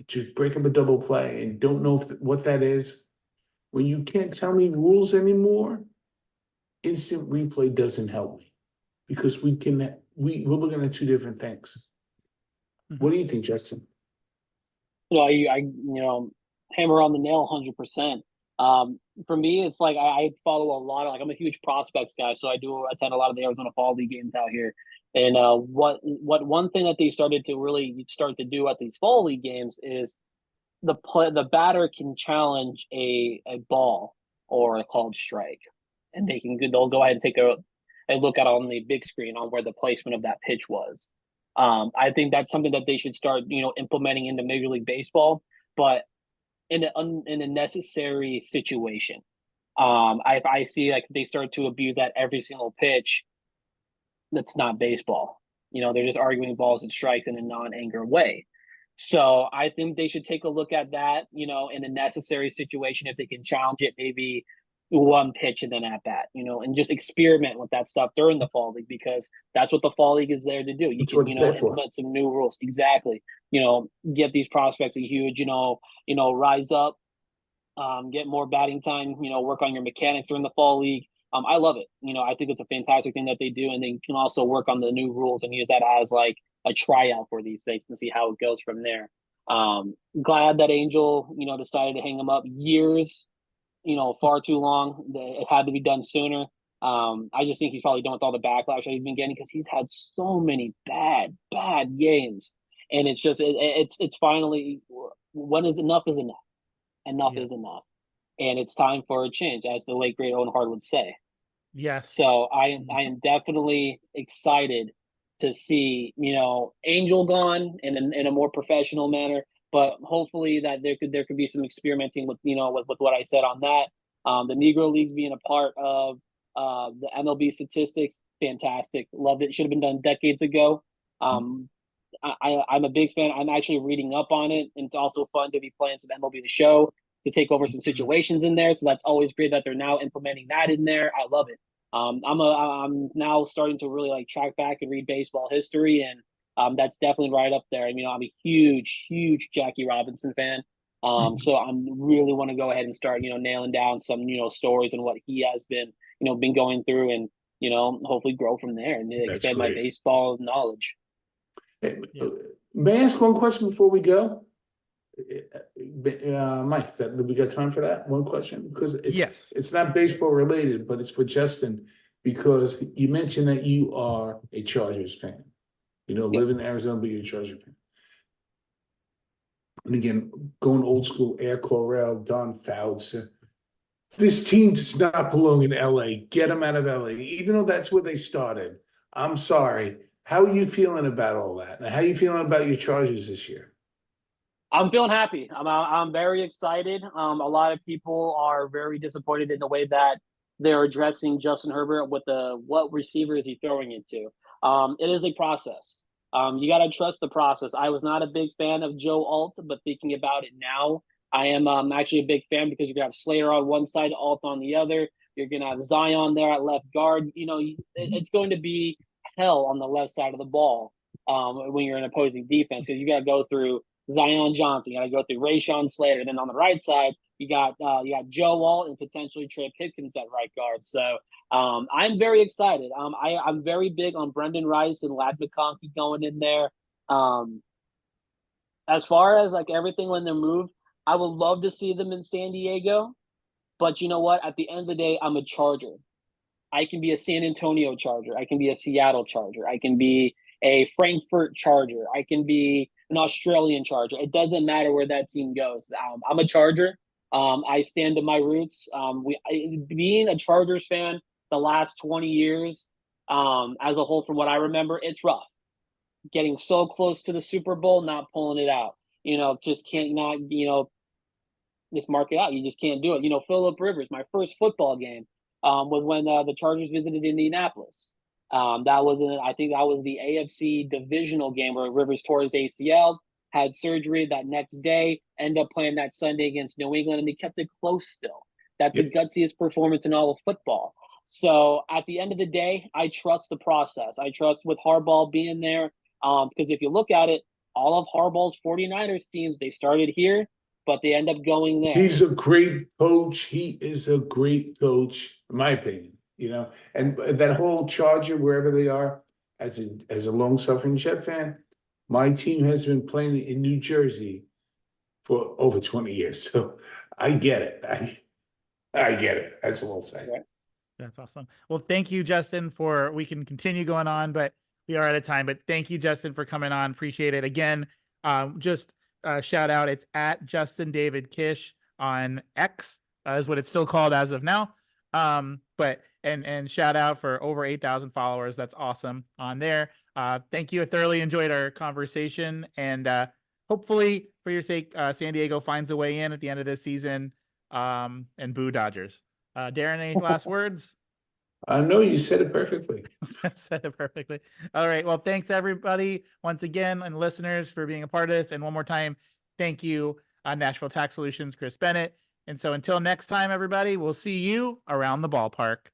to break up a double play and don't know what that is, when you can't tell me rules anymore, instant replay doesn't help me, because we're looking at two different things. What do you think, Justin?
Hammer on the nail 100%. For me, it's like I follow a lot of, like, I'm a huge prospects guy, so I do attend a lot of the Arizona Fall League games out here. And what one thing that they started to really start to do at these Fall League games is the batter can challenge a ball or a called strike, and they'll go ahead and take a look at on the big screen on where the placement of that pitch was. I think that's something that they should start, implementing into Major League Baseball, but in a necessary situation. I see, like, they start to abuse that every single pitch. That's not baseball. They're just arguing balls and strikes in a non-anger way. So I think they should take a look at that, in a necessary situation, if they can challenge it, maybe one pitch and then at bat, and just experiment with that stuff during the fall league, because that's what the fall league is there to do. You can, implement some new rules. Exactly. Get these prospects a huge, rise up, get more batting time, work on your mechanics during the fall league. I love it. I think it's a fantastic thing that they do, and they can also work on the new rules and use that as like a tryout for these things and see how it goes from there. Glad that Angel, decided to hang him up. Years, far too long. It had to be done sooner. I just think he's probably done with all the backlash that he's been getting, because he's had so many bad games, and it's just it's finally, when is enough is enough. Enough is enough, and it's time for a change, as the late great Owen Hart would say.
Yes.
So I am definitely excited to see, Angel gone in a more professional manner, but hopefully that there could be some experimenting with, with what I said on that. The Negro Leagues being a part of the MLB statistics, fantastic. Loved it. Should have been done decades ago. I'm a big fan. I'm actually reading up on it, and it's also fun to be playing some MLB The Show to take over some situations in there. So that's always great that they're now implementing that in there. I love it. I'm now starting to really like track back and read baseball history, and that's definitely right up there. I mean, I'm a huge Jackie Robinson fan. So I'm really want to go ahead and start, nailing down some, stories and what he has been, been going through, and, hopefully grow from there and expand my baseball knowledge.
Hey, may I ask one question before we go? Mike, we got time for that? One question? Because it's not baseball related, but it's for Justin, because you mentioned that you are a Chargers fan. Live in Arizona, but you're a Chargers fan. And again, going old school, Air Coryell, Don Fouts. This team does not belong in LA. Get them out of LA, even though that's where they started. I'm sorry. How are you feeling about all that? And how are you feeling about your Chargers this year?
I'm feeling happy. I'm very excited. A lot of people are very disappointed in the way that they're addressing Justin Herbert with what receiver is he throwing into. It is a process. You got to trust the process. I was not a big fan of Joe Alt, but thinking about it now, I am actually a big fan, because you're going to have Slater on one side, Alt on the other. You're going to have Zion there at left guard. It's going to be hell on the left side of the ball when you're an opposing defense, because you got to go through Zion Johnson, you got to go through Rashawn Slater. Then on the right side, you got Joe Alt and potentially Trey Pipkins at right guard. So I'm very excited. I'm very big on Brendan Rice and Ladd McConkey going in there. As far as like everything when they're moved, I would love to see them in San Diego. But you know what? At the end of the day, I'm a Charger. I can be a San Antonio Charger. I can be a Seattle Charger. I can be a Frankfurt Charger. I can be an Australian Charger. It doesn't matter where that team goes. I'm a Charger. I stand to my roots. Being a Chargers fan the last 20 years, as a whole, from what I remember, it's rough. Getting so close to the Super Bowl, not pulling it out. Just can't not, just mark it out. You just can't do it. Phillip Rivers, my first football game, was when the Chargers visited Indianapolis. I think that was the AFC divisional game where Rivers tore his ACL, had surgery that next day, ended up playing that Sunday against New England, and they kept it close still. That's
Yep.
the gutsiest performance in all of football. So at the end of the day, I trust the process. I trust with Harbaugh being there. Because if you look at it, all of Harbaugh's 49ers teams, they started here, but they end up going there.
He's a great coach. He is a great coach, in my opinion. And that whole Charger, wherever they are, as a long-suffering Jet fan, my team has been playing in New Jersey for over 20 years. So I get it. I get it. That's all I'll say.
Right.
That's awesome. Well, thank you, Justin, we can continue going on, but we are out of time. But thank you, Justin, for coming on. Appreciate it. Again, just shout out. It's at Justin David Kish on X, is what it's still called as of now. But shout out for over 8,000 followers. That's awesome on there. Thank you. I thoroughly enjoyed our conversation, and hopefully, for your sake, San Diego finds a way in at the end of this season. And boo Dodgers. Darren, any last words?
No, you said it perfectly.
Said it perfectly. All right. Well, thanks everybody once again, and listeners, for being a part of this. And one more time, thank you, Nashville Tax Solutions, Chris Bennett. And so until next time, everybody, we'll see you around the ballpark.